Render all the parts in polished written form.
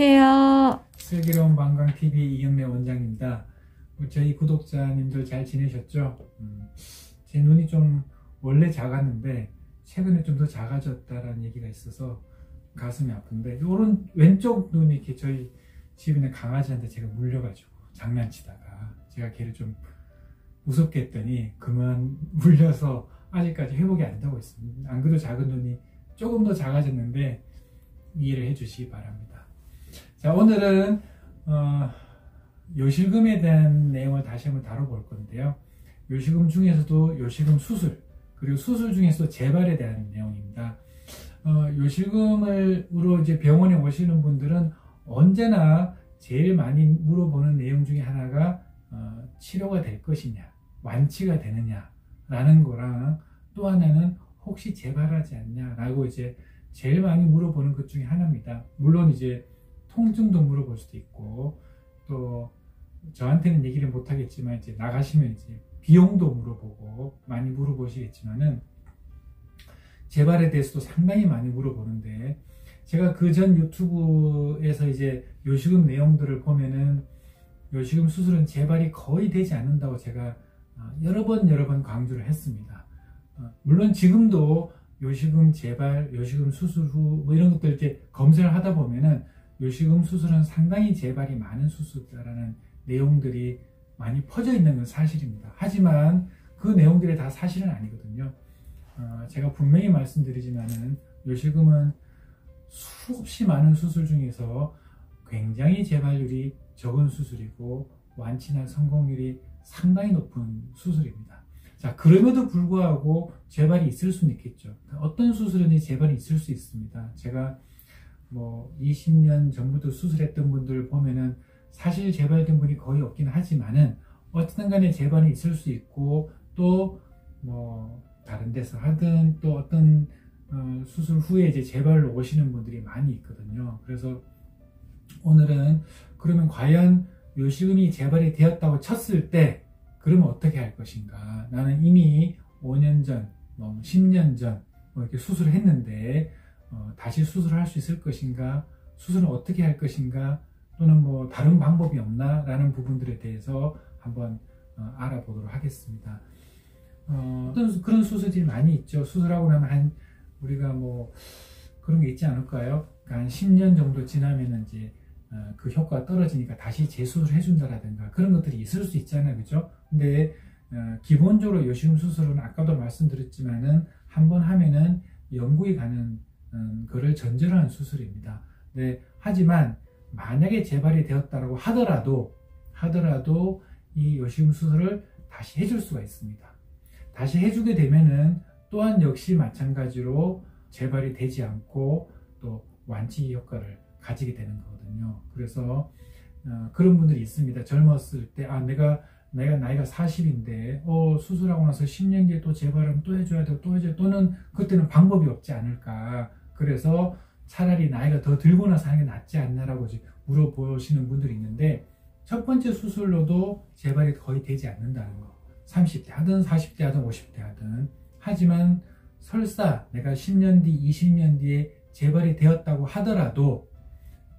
안녕하세요. 슬기로운 방광TV 이영래 원장입니다. 저희 구독자님들 잘 지내셨죠? 제 눈이 좀 원래 작았는데 최근에 좀 더 작아졌다라는 얘기가 있어서 가슴이 아픈데 왼쪽 눈이 이렇게 저희 집에 있는 강아지한테 제가 물려가지고 장난치다가 제가 걔를 좀 무섭게 했더니 그만 물려서 아직까지 회복이 안 되고 있습니다. 안 그래도 작은 눈이 조금 더 작아졌는데 이해를 해주시기 바랍니다. 자, 오늘은 요실금에 대한 내용을 다시 한번 다뤄볼 건데요. 요실금 중에서도 요실금 수술, 그리고 수술 중에서도 재발에 대한 내용입니다. 요실금으로 이제 병원에 오시는 분들은 언제나 제일 많이 물어보는 내용 중에 하나가 치료가 될 것이냐, 완치가 되느냐라는 거랑 또 하나는 혹시 재발하지 않냐라고 이제 제일 많이 물어보는 것 중에 하나입니다. 물론 이제 통증도 물어볼 수도 있고 또 저한테는 얘기를 못 하겠지만 이제 나가시면 이제 비용도 물어보고 많이 물어보시겠지만은 재발에 대해서도 상당히 많이 물어보는데 제가 그 전 유튜브에서 이제 요실금 내용들을 보면은 요실금 수술은 재발이 거의 되지 않는다고 제가 여러 번 강조를 했습니다. 물론 지금도 요실금 재발, 요실금 수술 후 뭐 이런 것들 이제 검색을 하다 보면은 요실금 수술은 상당히 재발이 많은 수술이라는 내용들이 많이 퍼져 있는 건 사실입니다. 하지만 그 내용들이 다 사실은 아니거든요. 제가 분명히 말씀드리지만은 요실금은 수없이 많은 수술 중에서 굉장히 재발률이 적은 수술이고 완치나 성공률이 상당히 높은 수술입니다. 자, 그럼에도 불구하고 재발이 있을 수는 있겠죠. 어떤 수술은 재발이 있을 수 있습니다. 제가 뭐 20년 전부터 수술했던 분들 보면은 사실 재발된 분이 거의 없긴 하지만은 어쨌든 간에 재발이 있을 수 있고 또 뭐 다른 데서 하든 또 어떤 수술 후에 이제 재발로 오시는 분들이 많이 있거든요. 그래서 오늘은 그러면 과연 요실금이 재발이 되었다고 쳤을 때 그러면 어떻게 할 것인가? 나는 이미 5년 전, 10년 전 이렇게 수술을 했는데 다시 수술을 할 수 있을 것인가? 수술은 어떻게 할 것인가? 또는 뭐 다른 방법이 없나? 라는 부분들에 대해서 한번 알아보도록 하겠습니다. 어떤 그런 수술들이 많이 있죠. 수술하고 나면 우리가 뭐 그런 게 있지 않을까요? 그러니까 한 10년 정도 지나면은 이제 그 효과가 떨어지니까 다시 재수술을 해준다라든가 그런 것들이 있을 수 있잖아요. 그죠? 근데 기본적으로 요실금 수술은 아까도 말씀드렸지만은 한번 하면은 영구히 가는 거를 전제로 한 수술입니다. 네, 하지만 만약에 재발이 되었다고 하더라도 이 요실금 수술을 다시 해줄 수가 있습니다. 다시 해주게 되면은 또한 역시 마찬가지로 재발이 되지 않고 또 완치 효과를 가지게 되는 거거든요. 그래서 그런 분들이 있습니다. 젊었을 때 내가 나이가 40인데 수술하고 나서 10년 뒤에 또 재발하면 또 해줘야 되고 또 해줘야 또는 그때는 방법이 없지 않을까. 그래서 차라리 나이가 더 들고 나서 하는 게 낫지 않나라고 물어보시는 분들이 있는데 첫 번째 수술로도 재발이 거의 되지 않는다는 거. 30대 하든 40대 하든 50대 하든. 하지만 설사 내가 10년 뒤 20년 뒤에 재발이 되었다고 하더라도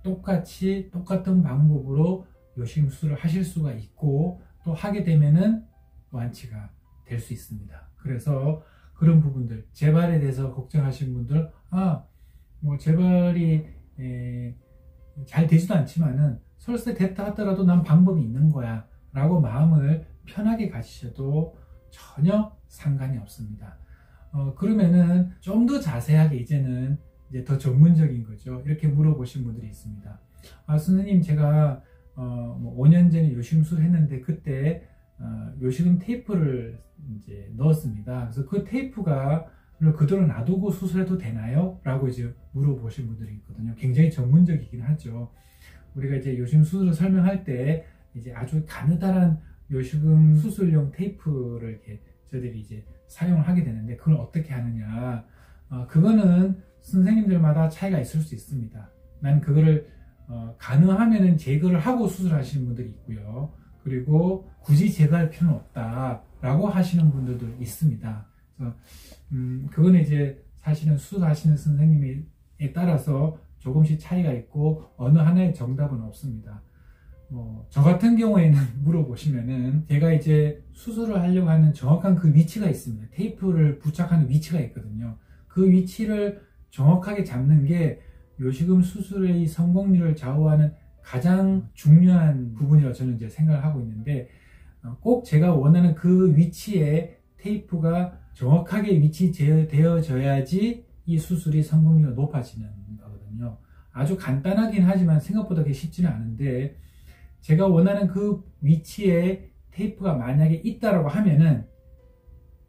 똑같은 방법으로 요실금 수술을 하실 수가 있고 또 하게 되면은 완치가 될 수 있습니다. 그래서 그런 부분들, 재발에 대해서 걱정하시는 분들, 뭐 재발이 잘 되지도 않지만은 설사 됐다 하더라도 난 방법이 있는 거야 라고 마음을 편하게 가지셔도 전혀 상관이 없습니다. 그러면은 좀 더 자세하게 이제는 이제 더 전문적인 거죠. 이렇게 물어보신 분들이 있습니다. 선생님, 제가 뭐 5년 전에 요실금 수술 했는데 그때 요실금 테이프를 이제 넣었습니다. 그래서 그 테이프가 그대로 놔두고 수술해도 되나요? 라고 이제 물어보신 분들이 있거든요. 굉장히 전문적이긴 하죠. 우리가 이제 요실금 수술을 설명할 때 이제 아주 가느다란 요실금 수술용 테이프를 이렇게 저희들이 이제 사용을 하게 되는데 그걸 어떻게 하느냐? 그거는 선생님들마다 차이가 있을 수 있습니다. 난 그거를 가능하면은 제거를 하고 수술하시는 분들이 있고요. 그리고 굳이 제거할 필요는 없다라고 하시는 분들도 있습니다. 그래서 그거는 이제 사실은 수술하시는 선생님에 따라서 조금씩 차이가 있고 어느 하나의 정답은 없습니다. 저 같은 경우에는 물어보시면은 제가 이제 수술을 하려고 하는 정확한 그 위치가 있습니다. 테이프를 부착하는 위치가 있거든요. 그 위치를 정확하게 잡는 게 요식음 수술의 성공률을 좌우하는 가장 중요한 부분이라고 저는 이제 생각을 하고 있는데, 꼭 제가 원하는 그 위치에 테이프가 정확하게 위치되어져야지 이 수술이 성공률이 높아지는 거거든요. 아주 간단하긴 하지만 생각보다 그게 쉽지는 않은데, 제가 원하는 그 위치에 테이프가 만약에 있다라고 하면은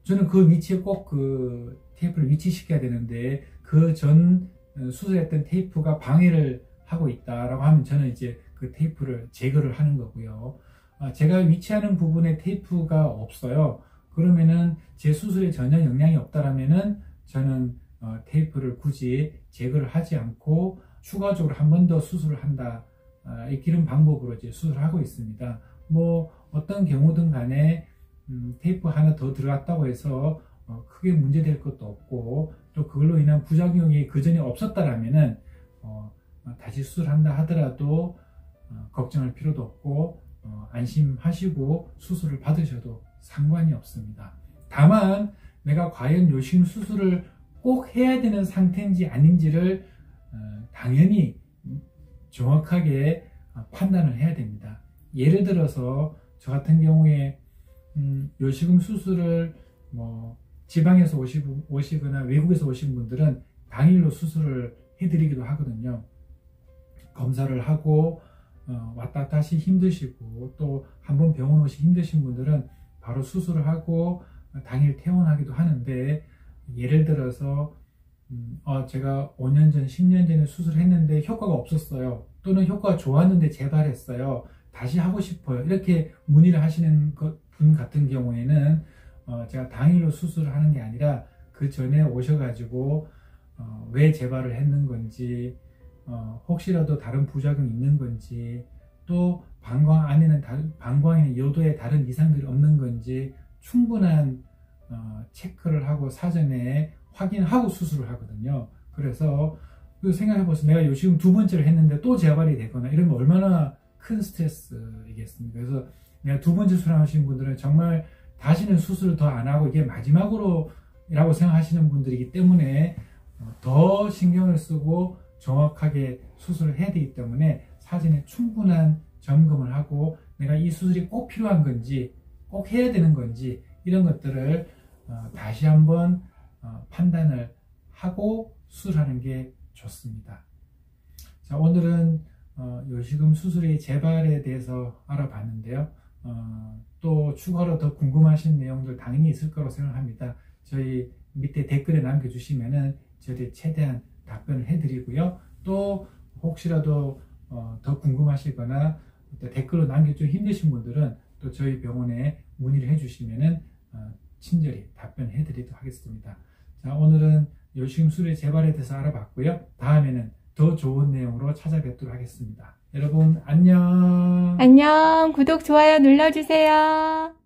저는 그 위치에 꼭 그 테이프를 위치시켜야 되는데, 그 전 수술했던 테이프가 방해를 하고 있다라고 하면 저는 이제 그 테이프를 제거를 하는 거고요. 제가 위치하는 부분에 테이프가 없어요. 그러면은 제 수술에 전혀 영향이 없다라면은 저는 테이프를 굳이 제거를 하지 않고 추가적으로 한 번 더 수술을 한다, 이런 방법으로 이제 수술을 하고 있습니다. 뭐 어떤 경우든 간에 테이프 하나 더 들어갔다고 해서 크게 문제될 것도 없고, 또 그걸로 인한 부작용이 그 전에 없었다라면은 다시 수술한다 하더라도 걱정할 필요도 없고 안심하시고 수술을 받으셔도 상관이 없습니다. 다만 내가 과연 요식음 수술을 꼭 해야 되는 상태인지 아닌지를 당연히 정확하게 판단을 해야 됩니다. 예를 들어서 저 같은 경우에 요식음 수술을 지방에서 오시거나 외국에서 오신 분들은 당일로 수술을 해드리기도 하거든요. 검사를 하고 왔다 갔다 하시 힘드시고, 또 한번 병원 오시 힘드신 분들은 바로 수술을 하고 당일 퇴원하기도 하는데, 예를 들어서 제가 5년 전, 10년 전에 수술했는데 효과가 없었어요. 또는 효과가 좋았는데 재발했어요. 다시 하고 싶어요. 이렇게 문의를 하시는 분 같은 경우에는 제가 당일로 수술을 하는 게 아니라 그 전에 오셔가지고 왜 재발을 했는 건지, 혹시라도 다른 부작용이 있는 건지, 또 방광 안에는 방광이나 요도에 다른 이상들이 없는 건지 충분한 체크를 하고 사전에 확인하고 수술을 하거든요. 그래서 생각해보세요. 내가 요식음 두 번째를 했는데 또 재발이 되거나 이러면 얼마나 큰 스트레스이겠습니까? 그래서 내가 두 번째 수술하신 분들은 정말 다시는 수술을 더 안 하고 이게 마지막으로 라고 생각하시는 분들이기 때문에 더 신경을 쓰고 정확하게 수술을 해야 되기 때문에 사전에 충분한 점검을 하고 내가 이 수술이 꼭 필요한 건지, 꼭 해야 되는 건지, 이런 것들을 다시 한번 판단을 하고 수술하는 게 좋습니다. 자, 오늘은 요식음 수술의 재발에 대해서 알아봤는데요. 또 추가로 더 궁금하신 내용들 당연히 있을 거라고 생각합니다. 저희 밑에 댓글에 남겨주시면은 저희들이 최대한 답변을 해드리고요. 또 혹시라도 더 궁금하시거나 댓글로 남겨주기 힘드신 분들은 또 저희 병원에 문의를 해주시면은 친절히 답변해 드리도록 하겠습니다. 자, 오늘은 요식음 수술의 재발에 대해서 알아봤고요. 다음에는 더 좋은 내용으로 찾아뵙도록 하겠습니다. 여러분 안녕. 안녕. 구독, 좋아요 눌러주세요.